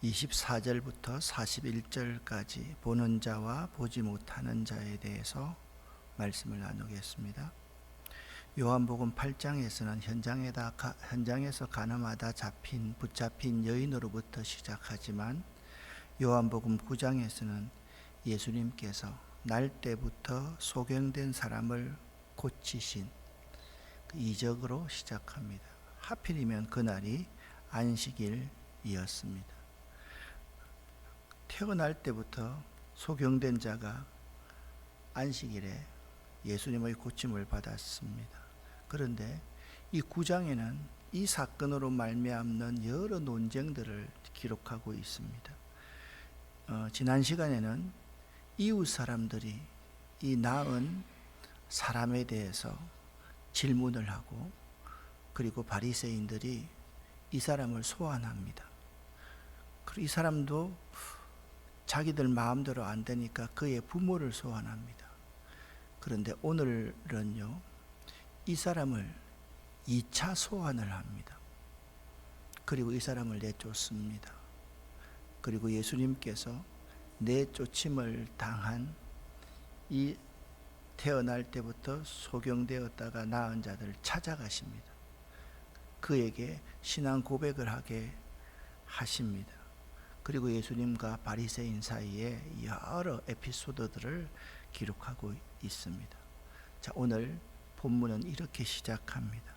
24절부터 41절까지 보는 자와 보지 못하는 자에 대해서 말씀을 나누겠습니다. 요한복음 8장에서는 현장에서 가늠하다 붙잡힌 여인으로부터 시작하지만 요한복음 9장에서는 예수님께서 날 때부터 소경된 사람을 고치신 그 이적으로 시작합니다. 하필이면 그날이 안식일이었습니다. 태어날 때부터 소경된 자가 안식일에 예수님의 고침을 받았습니다. 그런데 이 9장에는 이 사건으로 말미암는 여러 논쟁들을 기록하고 있습니다. 지난 시간에는 이웃 사람들이 이 나은 사람에 대해서 질문을 하고, 그리고 바리새인들이 이 사람을 소환합니다. 그리고 이 사람도 자기들 마음대로 안 되니까 그의 부모를 소환합니다. 그런데 오늘은요, 이 사람을 2차 소환을 합니다. 그리고 이 사람을 내쫓습니다. 그리고 예수님께서 내쫓임을 당한 이 태어날 때부터 소경되었다가 나은 자들을 찾아가십니다. 그에게 신앙 고백을 하게 하십니다. 그리고 예수님과 바리새인 사이에 여러 에피소드들을 기록하고 있습니다. 자, 오늘 본문은 이렇게 시작합니다.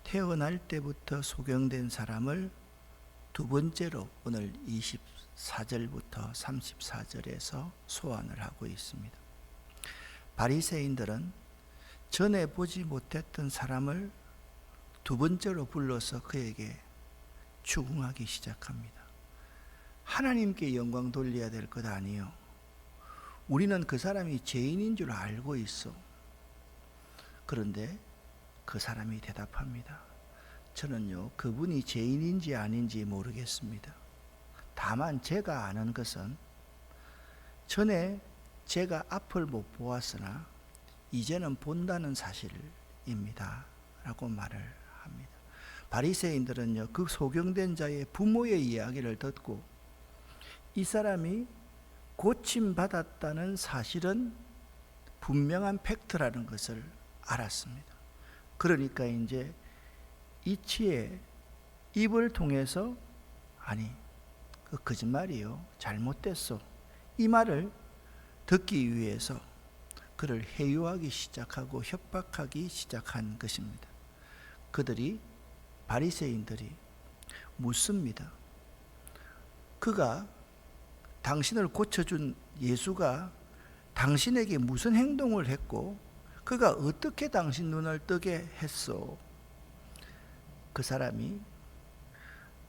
태어날 때부터 소경된 사람을 두 번째로 오늘 24절부터 34절에서 소환을 하고 있습니다. 바리새인들은 전에 보지 못했던 사람을 두 번째로 불러서 그에게 추궁하기 시작합니다. 하나님께 영광 돌려야 될 것 아니요, 우리는 그 사람이 죄인인 줄 알고 있어. 그런데 그 사람이 대답합니다. 저는요, 그분이 죄인인지 아닌지 모르겠습니다. 다만 제가 아는 것은 전에 제가 앞을 못 보았으나 이제는 본다는 사실입니다 라고 말을 합니다. 바리새인들은요, 그 소경된 자의 부모의 이야기를 듣고 이 사람이 고침받았다는 사실은 분명한 팩트라는 것을 알았습니다. 그러니까 이제 이치의 입을 통해서 아니, 그 거짓말이요, 잘못됐어, 이 말을 듣기 위해서 그를 해유하기 시작하고 협박하기 시작한 것입니다. 바리새인들이 묻습니다. 그가 당신을 고쳐준 예수가 당신에게 무슨 행동을 했고 그가 어떻게 당신 눈을 뜨게 했소? 그 사람이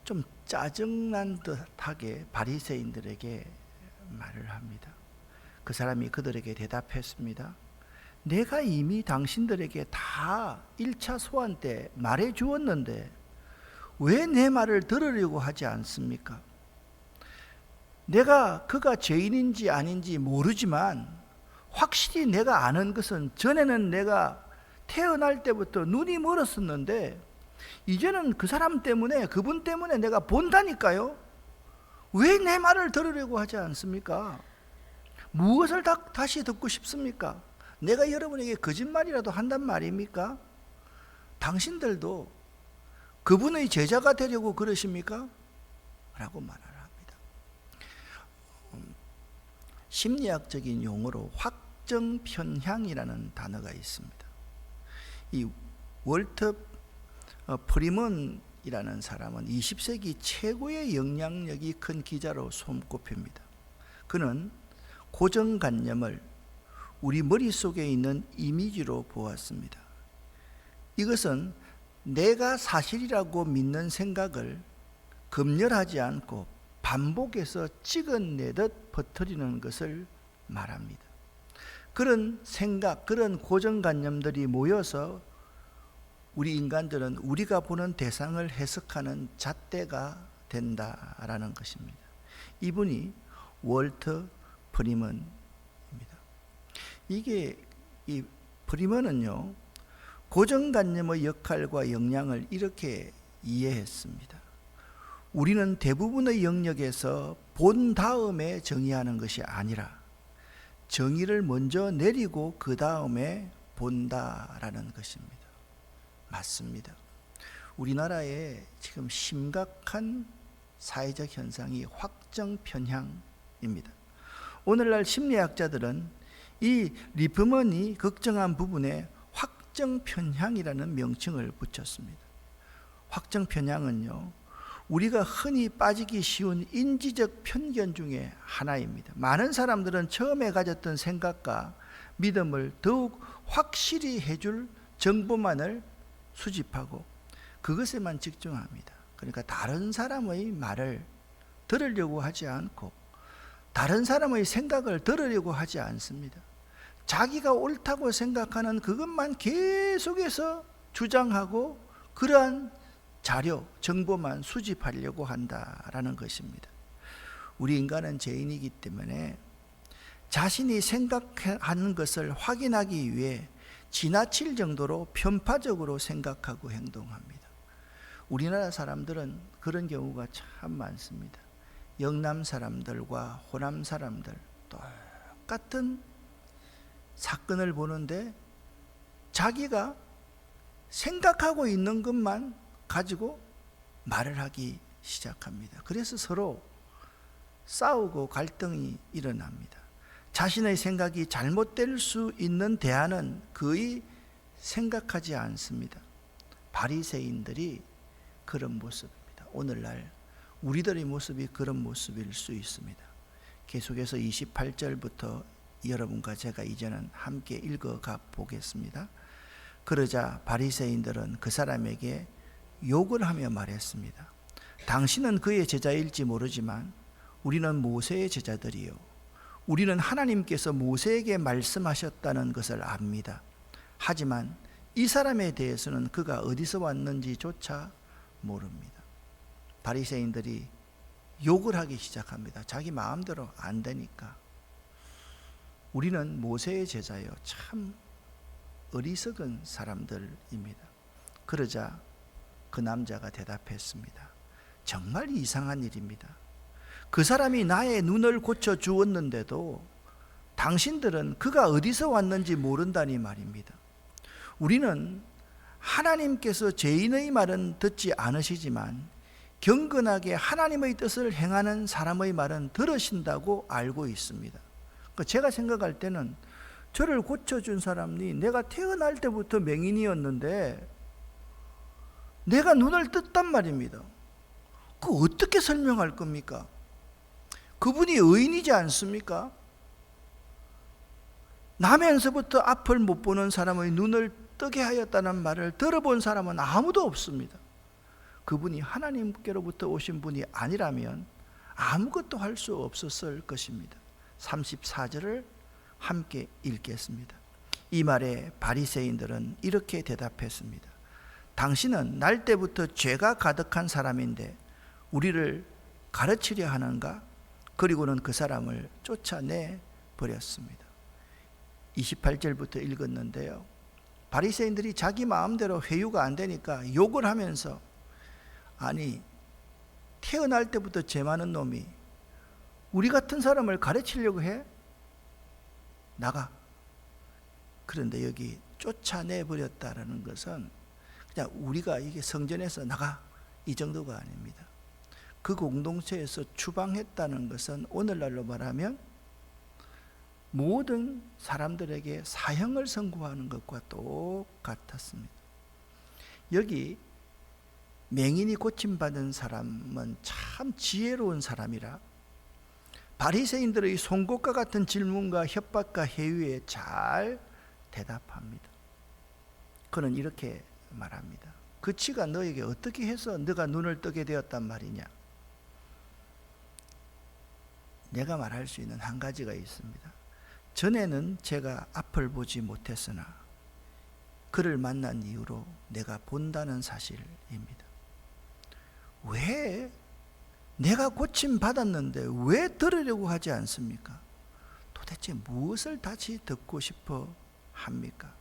좀 짜증난 듯하게 바리새인들에게 말을 합니다. 그 사람이 그들에게 대답했습니다. 내가 이미 당신들에게 다 1차 소환 때 말해 주었는데 왜 내 말을 들으려고 하지 않습니까? 내가 그가 죄인인지 아닌지 모르지만 확실히 내가 아는 것은 전에는 내가 태어날 때부터 눈이 멀었었는데 이제는 그 사람 때문에, 그분 때문에 내가 본다니까요. 왜 내 말을 들으려고 하지 않습니까? 무엇을 다시 듣고 싶습니까? 내가 여러분에게 거짓말이라도 한단 말입니까? 당신들도 그분의 제자가 되려고 그러십니까? 라고 말을 합니다. 심리학적인 용어로 확정편향이라는 단어가 있습니다. 이 월터 프리먼이라는 사람은 20세기 최고의 영향력이 큰 기자로 손꼽힙니다. 그는 고정관념을 우리 머릿속에 있는 이미지로 보았습니다. 이것은 내가 사실이라고 믿는 생각을 검열하지 않고 반복해서 찍어내듯 퍼뜨리는 것을 말합니다. 그런 생각, 그런 고정관념들이 모여서 우리 인간들은 우리가 보는 대상을 해석하는 잣대가 된다라는 것입니다. 이분이 월터 프리먼입니다. 이 프리먼은요, 고정관념의 역할과 영향을 이렇게 이해했습니다. 우리는 대부분의 영역에서 본 다음에 정의하는 것이 아니라 정의를 먼저 내리고 그 다음에 본다라는 것입니다. 맞습니다. 우리나라에 지금 심각한 사회적 현상이 확정 편향입니다. 오늘날 심리학자들은 이 리프먼이 걱정한 부분에 확정 편향이라는 명칭을 붙였습니다. 확정 편향은요, 우리가 흔히 빠지기 쉬운 인지적 편견 중에 하나입니다. 많은 사람들은 처음에 가졌던 생각과 믿음을 더욱 확실히 해줄 정보만을 수집하고 그것에만 집중합니다. 그러니까 다른 사람의 말을 들으려고 하지 않고 다른 사람의 생각을 들으려고 하지 않습니다. 자기가 옳다고 생각하는 그것만 계속해서 주장하고 그러한 자료, 정보만 수집하려고 한다라는 것입니다. 우리 인간은 죄인이기 때문에 자신이 생각하는 것을 확인하기 위해 지나칠 정도로 편파적으로 생각하고 행동합니다. 우리나라 사람들은 그런 경우가 참 많습니다. 영남 사람들과 호남 사람들 똑같은 사건을 보는데 자기가 생각하고 있는 것만 가지고 말을 하기 시작합니다. 그래서 서로 싸우고 갈등이 일어납니다. 자신의 생각이 잘못될 수 있는 대안은 거의 생각하지 않습니다. 바리새인들이 그런 모습입니다. 오늘날 우리들의 모습이 그런 모습일 수 있습니다. 계속해서 28절부터 여러분과 제가 이제는 함께 읽어가 보겠습니다. 그러자 바리새인들은 그 사람에게 욕을 하며 말했습니다. 당신은 그의 제자일지 모르지만 우리는 모세의 제자들이요, 우리는 하나님께서 모세에게 말씀하셨다는 것을 압니다. 하지만 이 사람에 대해서는 그가 어디서 왔는지조차 모릅니다. 바리새인들이 욕을 하기 시작합니다. 자기 마음대로 안 되니까. 우리는 모세의 제자요, 참 어리석은 사람들입니다. 그러자 그 남자가 대답했습니다. 정말 이상한 일입니다. 그 사람이 나의 눈을 고쳐 주었는데도 당신들은 그가 어디서 왔는지 모른다니 말입니다. 우리는 하나님께서 죄인의 말은 듣지 않으시지만 경건하게 하나님의 뜻을 행하는 사람의 말은 들으신다고 알고 있습니다. 제가 생각할 때는 저를 고쳐준 사람이 내가 태어날 때부터 맹인이었는데 내가 눈을 떴단 말입니다. 그거 어떻게 설명할 겁니까? 그분이 의인이지 않습니까? 나면서부터 앞을 못 보는 사람의 눈을 뜨게 하였다는 말을 들어본 사람은 아무도 없습니다. 그분이 하나님께로부터 오신 분이 아니라면 아무것도 할 수 없었을 것입니다. 34절을 함께 읽겠습니다. 이 말에 바리새인들은 이렇게 대답했습니다. 당신은 날 때부터 죄가 가득한 사람인데 우리를 가르치려 하는가? 그리고는 그 사람을 쫓아내 버렸습니다. 28절부터 읽었는데요, 바리새인들이 자기 마음대로 회유가 안 되니까 욕을 하면서, 아니 태어날 때부터 죄 많은 놈이 우리 같은 사람을 가르치려고 해? 나가. 그런데 여기 쫓아내 버렸다라는 것은 그냥 우리가 이게 성전에서 나가 이 정도가 아닙니다. 그 공동체에서 추방했다는 것은 오늘날로 말하면 모든 사람들에게 사형을 선고하는 것과 똑같았습니다. 여기 맹인이 고침받은 사람은 참 지혜로운 사람이라 바리새인들의 송곳과 같은 질문과 협박과 해유에 잘 대답합니다. 그는 이렇게 말합니다. 그치가 너에게 어떻게 해서 너가 눈을 뜨게 되었단 말이냐? 내가 말할 수 있는 한 가지가 있습니다. 전에는 제가 앞을 보지 못했으나 그를 만난 이후로 내가 본다는 사실입니다. 왜 내가 고침받았는데 왜 들으려고 하지 않습니까? 도대체 무엇을 다시 듣고 싶어 합니까?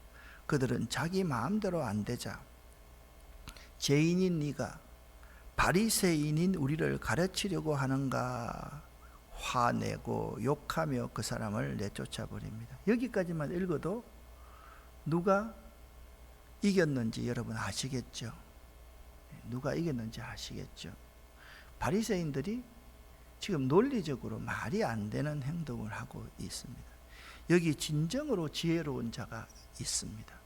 그들은 자기 마음대로 안 되자 죄인인 네가 바리새인인 우리를 가르치려고 하는가 화내고 욕하며 그 사람을 내쫓아 버립니다. 여기까지만 읽어도 누가 이겼는지 여러분 아시겠죠? 누가 이겼는지 아시겠죠? 바리새인들이 지금 논리적으로 말이 안 되는 행동을 하고 있습니다. 여기 진정으로 지혜로운 자가 있습니다.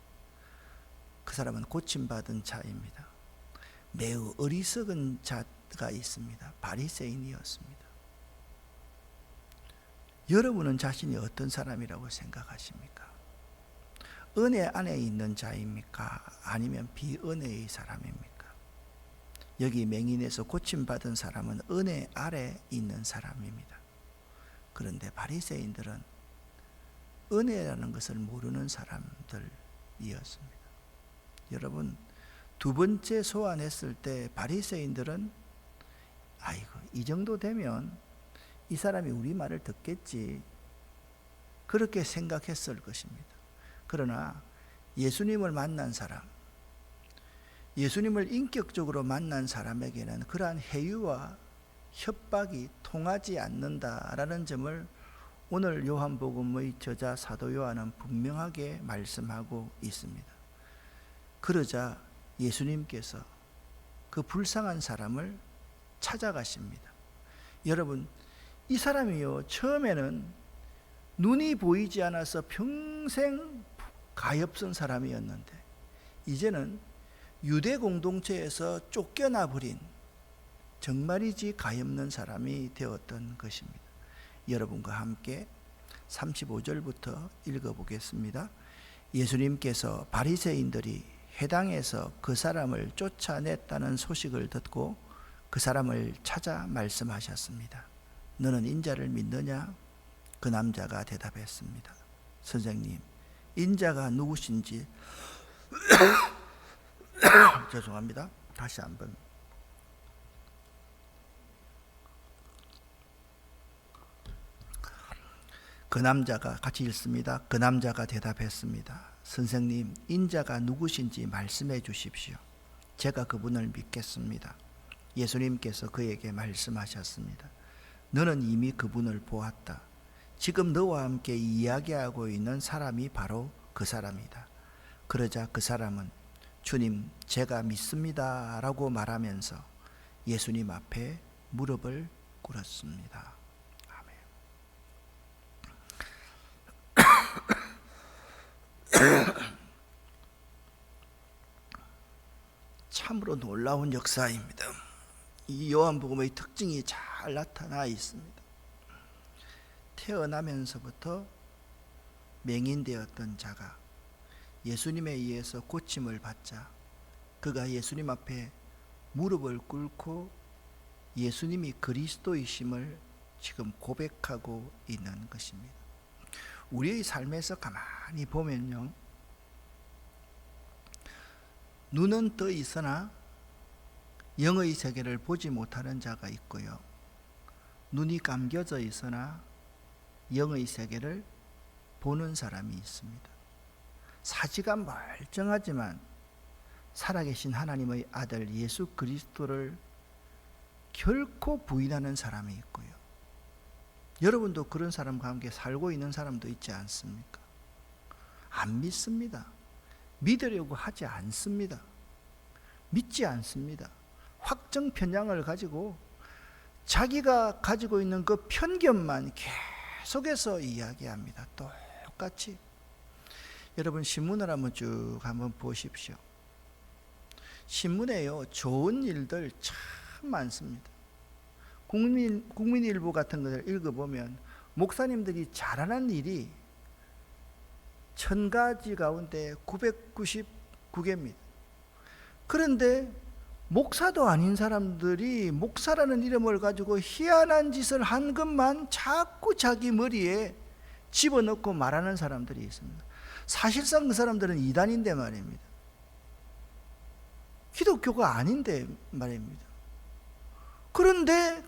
그 사람은 고침받은 자입니다. 매우 어리석은 자가 있습니다. 바리새인이었습니다. 여러분은 자신이 어떤 사람이라고 생각하십니까? 은혜 안에 있는 자입니까? 아니면 비은혜의 사람입니까? 여기 맹인에서 고침받은 사람은 은혜 아래 있는 사람입니다. 그런데 바리새인들은 은혜라는 것을 모르는 사람들이었습니다. 여러분, 두 번째 소환했을 때 바리새인들은 아이고 이 정도 되면 이 사람이 우리 말을 듣겠지 그렇게 생각했을 것입니다. 그러나 예수님을 만난 사람, 예수님을 인격적으로 만난 사람에게는 그러한 해유와 협박이 통하지 않는다라는 점을 오늘 요한복음의 저자 사도 요한은 분명하게 말씀하고 있습니다. 그러자 예수님께서 그 불쌍한 사람을 찾아가십니다. 여러분, 이 사람이요, 처음에는 눈이 보이지 않아서 평생 가엾은 사람이었는데 이제는 유대 공동체에서 쫓겨나 버린 정말이지 가엾는 사람이 되었던 것입니다. 여러분과 함께 35절부터 읽어보겠습니다. 예수님께서 바리새인들이 회당에서 그 사람을 쫓아냈다는 소식을 듣고 그 사람을 찾아 말씀하셨습니다. 너는 인자를 믿느냐? 그 남자가 대답했습니다. 선생님, 인자가 누구신지 죄송합니다. 다시 한번. 그 남자가 같이 읽습니다. 그 남자가 대답했습니다. 선생님, 인자가 누구신지 말씀해 주십시오. 제가 그분을 믿겠습니다. 예수님께서 그에게 말씀하셨습니다. 너는 이미 그분을 보았다. 지금 너와 함께 이야기하고 있는 사람이 바로 그 사람이다. 그러자 그 사람은 주님, 제가 믿습니다 라고 말하면서 예수님 앞에 무릎을 꿇었습니다. 참으로 놀라운 역사입니다. 이 요한복음의 특징이 잘 나타나 있습니다. 태어나면서부터 맹인되었던 자가 예수님에 의해서 고침을 받자 그가 예수님 앞에 무릎을 꿇고 예수님이 그리스도이심을 지금 고백하고 있는 것입니다. 우리의 삶에서 가만히 보면요, 눈은 떠 있으나 영의 세계를 보지 못하는 자가 있고요, 눈이 감겨져 있으나 영의 세계를 보는 사람이 있습니다. 사지가 멀쩡하지만 살아계신 하나님의 아들 예수 그리스도를 결코 부인하는 사람이 있고요, 여러분도 그런 사람과 함께 살고 있는 사람도 있지 않습니까? 안 믿습니다. 믿으려고 하지 않습니다. 믿지 않습니다. 확정 편향을 가지고 자기가 가지고 있는 그 편견만 계속해서 이야기합니다. 똑같이. 여러분, 신문을 한번 보십시오. 신문에요, 좋은 일들 참 많습니다. 국민일보 같은 것을 읽어보면 목사님들이 잘하는 일이 1000가지 가운데 999개입니다. 그런데 목사도 아닌 사람들이 목사라는 이름을 가지고 희한한 짓을 한 것만 자꾸 자기 머리에 집어넣고 말하는 사람들이 있습니다. 사실상 그 사람들은 이단인데 말입니다. 기독교가 아닌데 말입니다. 그런데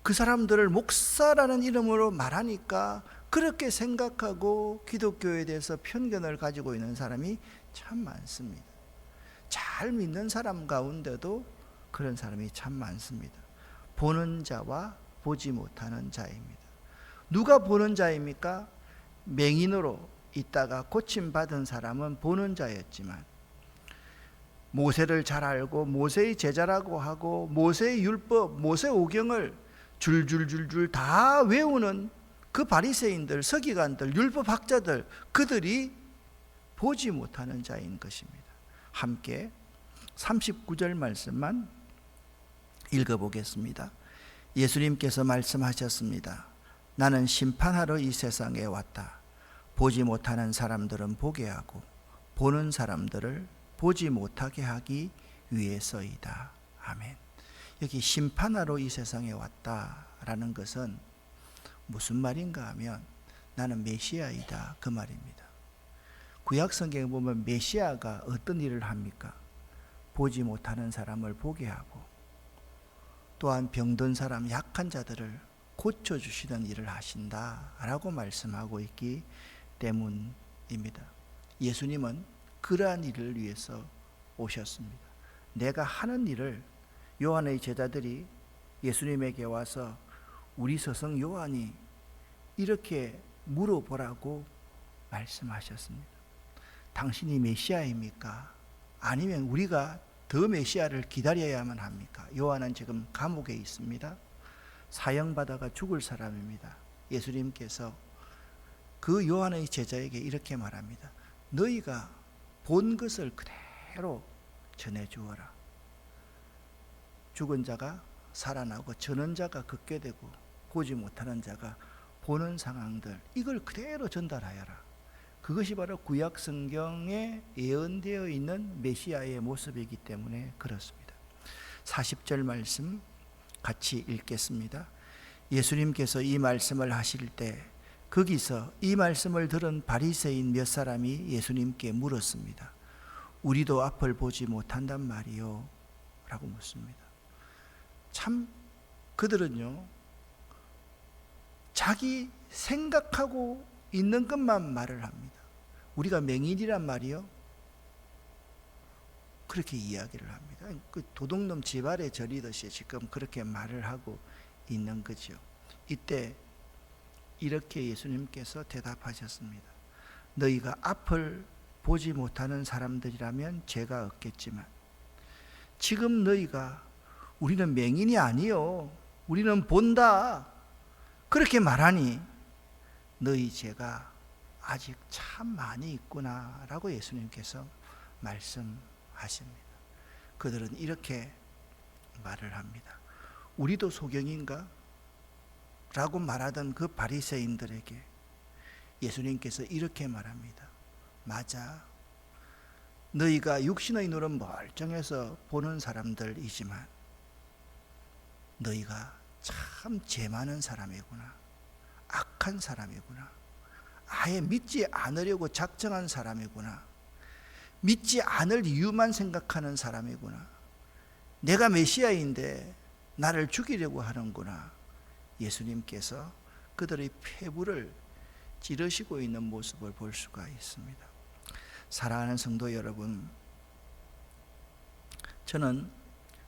그 사람들을 목사라는 이름으로 말하니까 그렇게 생각하고 기독교에 대해서 편견을 가지고 있는 사람이 참 많습니다. 잘 믿는 사람 가운데도 그런 사람이 참 많습니다. 보는 자와 보지 못하는 자입니다. 누가 보는 자입니까? 맹인으로 있다가 고침받은 사람은 보는 자였지만, 모세를 잘 알고 모세의 제자라고 하고 모세의 율법, 모세 오경을 줄줄줄줄 다 외우는 그 바리새인들, 서기관들, 율법학자들, 그들이 보지 못하는 자인 것입니다. 함께 39절 말씀만 읽어보겠습니다. 예수님께서 말씀하셨습니다. 나는 심판하러 이 세상에 왔다. 보지 못하는 사람들은 보게 하고 보는 사람들을 보지 못하게 하기 위해서이다. 아멘. 여기 심판하러 이 세상에 왔다라는 것은 무슨 말인가 하면 나는 메시아이다, 그 말입니다. 구약 성경에 보면 메시아가 어떤 일을 합니까? 보지 못하는 사람을 보게 하고 또한 병든 사람, 약한 자들을 고쳐주시는 일을 하신다라고 말씀하고 있기 때문입니다. 예수님은 그러한 일을 위해서 오셨습니다. 내가 하는 일을, 요한의 제자들이 예수님에게 와서 우리 스승 요한이 이렇게 물어보라고 말씀하셨습니다. 당신이 메시아입니까? 아니면 우리가 더 메시아를 기다려야만 합니까? 요한은 지금 감옥에 있습니다. 사형받아가 죽을 사람입니다. 예수님께서 그 요한의 제자에게 이렇게 말합니다. 너희가 본 것을 그대로 전해주어라. 죽은 자가 살아나고 저는 자가 걷게 되고 보지 못하는 자가 보는 상황들, 이걸 그대로 전달하여라. 그것이 바로 구약 성경에 예언되어 있는 메시아의 모습이기 때문에 그렇습니다. 40절 말씀 같이 읽겠습니다. 예수님께서 이 말씀을 하실 때 거기서 이 말씀을 들은 바리새인 몇 사람이 예수님께 물었습니다. 우리도 앞을 보지 못한단 말이요? 라고 묻습니다. 참 그들은요, 자기 생각하고 있는 것만 말을 합니다. 우리가 맹인이란 말이요? 그렇게 이야기를 합니다. 그 도둑놈 지발에 저리듯이 지금 그렇게 말을 하고 있는 거죠. 이때 이렇게 예수님께서 대답하셨습니다. 너희가 앞을 보지 못하는 사람들이라면 죄가 없겠지만 지금 너희가 우리는 맹인이 아니요, 우리는 본다, 그렇게 말하니 너희 죄가 아직 참 많이 있구나 라고 예수님께서 말씀하십니다. 그들은 이렇게 말을 합니다. 우리도 소경인가? 라고 말하던 그 바리새인들에게 예수님께서 이렇게 말합니다. 맞아. 너희가 육신의 눈은 멀쩡해서 보는 사람들이지만 너희가 참 죄 많은 사람이구나, 악한 사람이구나, 아예 믿지 않으려고 작정한 사람이구나, 믿지 않을 이유만 생각하는 사람이구나, 내가 메시아인데 나를 죽이려고 하는구나. 예수님께서 그들의 폐부를 찌르시고 있는 모습을 볼 수가 있습니다. 사랑하는 성도 여러분, 저는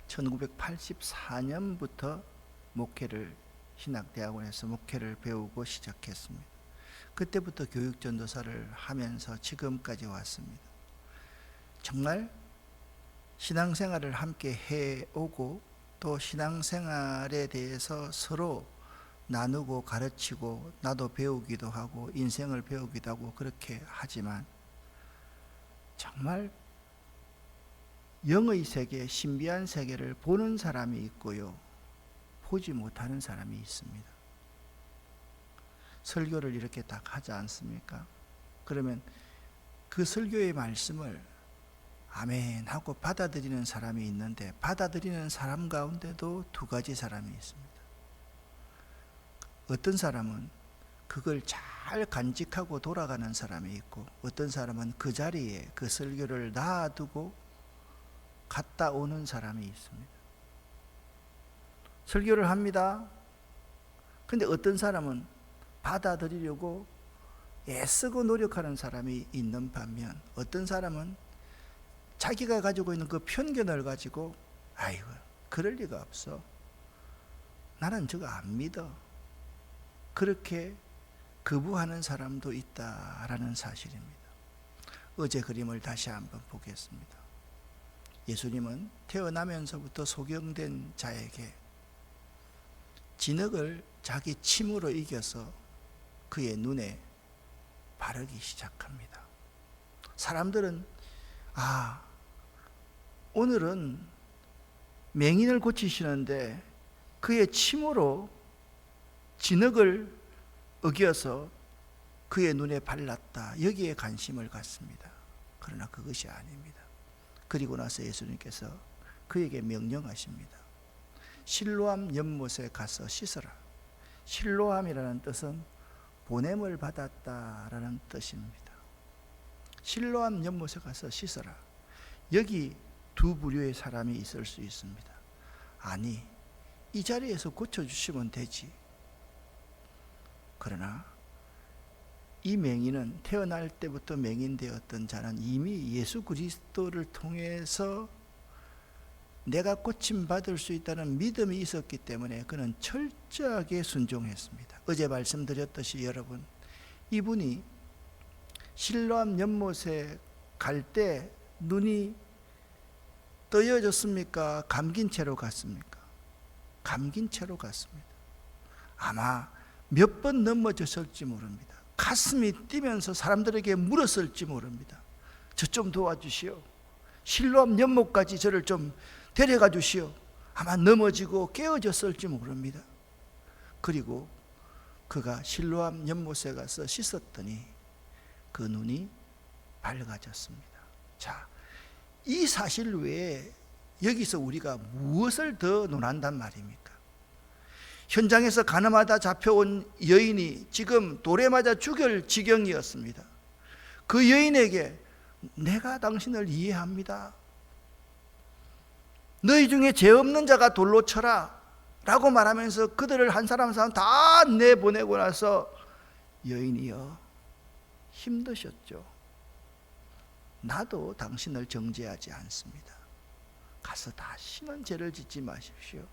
1984년부터 신학대학원에서 목회를 배우고 시작했습니다. 그때부터 교육전도사를 하면서 지금까지 왔습니다. 정말 신앙생활을 함께 해오고 또 신앙생활에 대해서 서로 나누고 가르치고 나도 배우기도 하고 인생을 배우기도 하고 그렇게 하지만 정말 영의 세계, 신비한 세계를 보는 사람이 있고요, 보지 못하는 사람이 있습니다. 설교를 이렇게 딱 하지 않습니까? 그러면 그 설교의 말씀을 아멘 하고 받아들이는 사람이 있는데, 받아들이는 사람 가운데도 두 가지 사람이 있습니다. 어떤 사람은 그걸 잘 간직하고 돌아가는 사람이 있고, 어떤 사람은 그 자리에 그 설교를 놔두고 갔다 오는 사람이 있습니다. 설교를 합니다. 근데 어떤 사람은 받아들이려고 애쓰고 노력하는 사람이 있는 반면, 어떤 사람은 자기가 가지고 있는 그 편견을 가지고 아이고 그럴 리가 없어. 나는 저거 안 믿어. 그렇게 거부하는 사람도 있다라는 사실입니다. 어제 그림을 다시 한번 보겠습니다. 예수님은 태어나면서부터 소경된 자에게 진흙을 자기 침으로 이겨서 그의 눈에 바르기 시작합니다. 사람들은 오늘은 맹인을 고치시는데 그의 침으로 진흙을 어겨서 그의 눈에 발랐다, 여기에 관심을 갖습니다. 그러나 그것이 아닙니다. 그리고 나서 예수님께서 그에게 명령하십니다. 실로암 연못에 가서 씻어라. 실로암이라는 뜻은 보냄을 받았다라는 뜻입니다. 실로암 연못에 가서 씻어라. 여기 두 부류의 사람이 있을 수 있습니다. 아니, 이 자리에서 고쳐주시면 되지. 그러나 이 맹인은 태어날 때부터 맹인되었던 자는 이미 예수 그리스도를 통해서 내가 고침받을 수 있다는 믿음이 있었기 때문에 그는 철저하게 순종했습니다. 어제 말씀드렸듯이 여러분, 이분이 실로암 연못에 갈 때 눈이 떠여졌습니까? 감긴 채로 갔습니까? 감긴 채로 갔습니다. 아마 몇 번 넘어졌을지 모릅니다. 가슴이 뛰면서 사람들에게 물었을지 모릅니다. 저 좀 도와주시오. 실로암 연못까지 저를 좀 데려가 주시오. 아마 넘어지고 깨어졌을지 모릅니다. 그리고 그가 실로암 연못에 가서 씻었더니 그 눈이 밝아졌습니다. 자, 이 사실 외에 여기서 우리가 무엇을 더 논한단 말입니까? 현장에서 가늠하다 잡혀온 여인이 지금 돌에 맞아 죽을 지경이었습니다. 그 여인에게 내가 당신을 이해합니다. 너희 중에 죄 없는 자가 돌로 쳐라 라고 말하면서 그들을 한 사람 다 내보내고 나서 여인이여 힘드셨죠? 나도 당신을 정죄하지 않습니다. 가서 다시는 죄를 짓지 마십시오.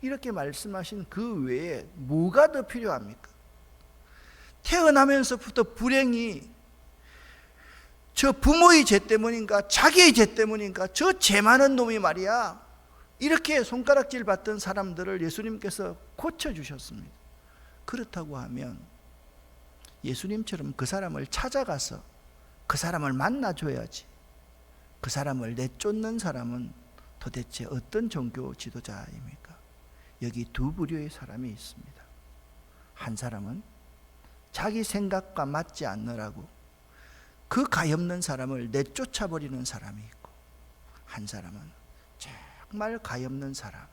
이렇게 말씀하신 그 외에 뭐가 더 필요합니까? 태어나면서부터 불행이 저 부모의 죄 때문인가 자기의 죄 때문인가 저 죄 많은 놈이 말이야 이렇게 손가락질 받던 사람들을 예수님께서 고쳐주셨습니다. 그렇다고 하면 예수님처럼 그 사람을 찾아가서 그 사람을 만나줘야지. 그 사람을 내쫓는 사람은 도대체 어떤 종교 지도자입니까? 여기 두 부류의 사람이 있습니다. 한 사람은 자기 생각과 맞지 않느라고 그 가엾는 사람을 내쫓아버리는 사람이 있고, 한 사람은 정말 가엾는 사람,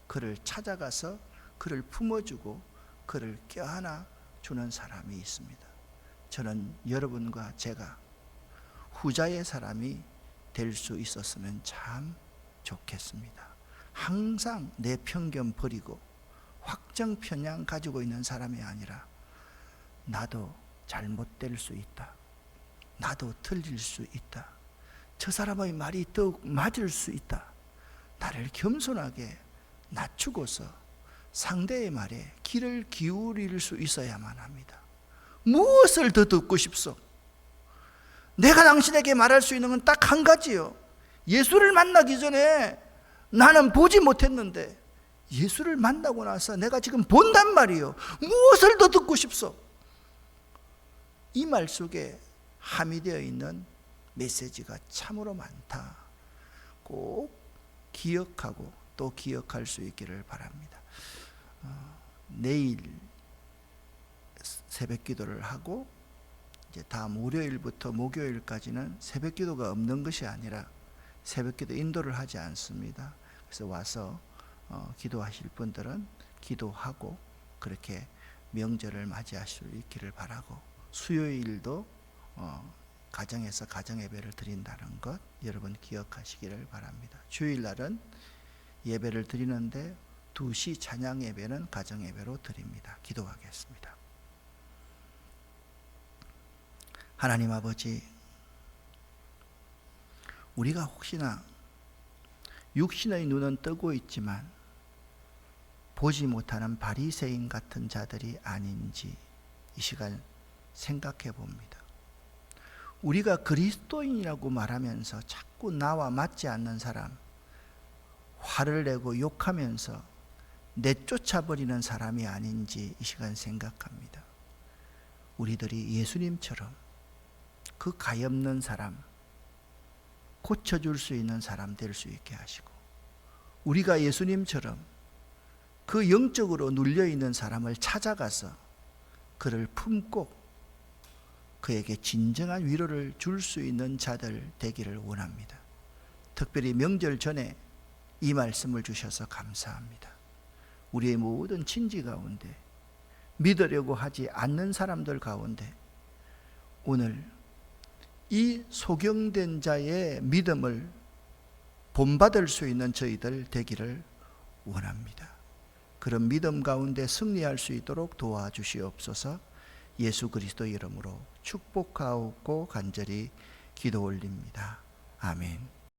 그를 찾아가서 그를 품어주고 그를 껴안아 주는 사람이 있습니다. 저는 여러분과 제가 후자의 사람이 될 수 있었으면 참 좋겠습니다. 항상 내 편견 버리고 확정 편향 가지고 있는 사람이 아니라 나도 잘못될 수 있다. 나도 틀릴 수 있다. 저 사람의 말이 더욱 맞을 수 있다. 나를 겸손하게 낮추고서 상대의 말에 귀를 기울일 수 있어야만 합니다. 무엇을 더 듣고 싶소? 내가 당신에게 말할 수 있는 건 딱 한 가지요. 예수를 만나기 전에 나는 보지 못했는데 예수를 만나고 나서 내가 지금 본단 말이요. 무엇을 더 듣고 싶소? 이 말 속에 함의되어 있는 메시지가 참으로 많다. 꼭 기억하고 또 기억할 수 있기를 바랍니다. 내일 새벽 기도를 하고 이제 다음 월요일부터 목요일까지는 새벽 기도가 없는 것이 아니라 새벽 기도 인도를 하지 않습니다. 그래서 와서 기도하실 분들은 기도하고 그렇게 명절을 맞이하실 수 있기를 바라고, 수요일도 가정에서 가정 예배를 드린다는 것 여러분 기억하시기를 바랍니다. 주일날은 예배를 드리는데 2시 찬양 예배는 가정 예배로 드립니다. 기도하겠습니다. 하나님 아버지, 우리가 혹시나 육신의 눈은 뜨고 있지만 보지 못하는 바리새인 같은 자들이 아닌지 이 시간 생각해 봅니다. 우리가 그리스도인이라고 말하면서 자꾸 나와 맞지 않는 사람, 화를 내고 욕하면서 내쫓아버리는 사람이 아닌지 이 시간 생각합니다. 우리들이 예수님처럼 그 가엾는 사람, 고쳐줄 수 있는 사람 될 수 있게 하시고, 우리가 예수님처럼 그 영적으로 눌려있는 사람을 찾아가서 그를 품고 그에게 진정한 위로를 줄 수 있는 자들 되기를 원합니다. 특별히 명절 전에 이 말씀을 주셔서 감사합니다. 우리의 모든 친지 가운데, 믿으려고 하지 않는 사람들 가운데 오늘 이 소경된 자의 믿음을 본받을 수 있는 저희들 되기를 원합니다. 그런 믿음 가운데 승리할 수 있도록 도와주시옵소서. 예수 그리스도 이름으로 축복하옵고 간절히 기도 올립니다. 아멘.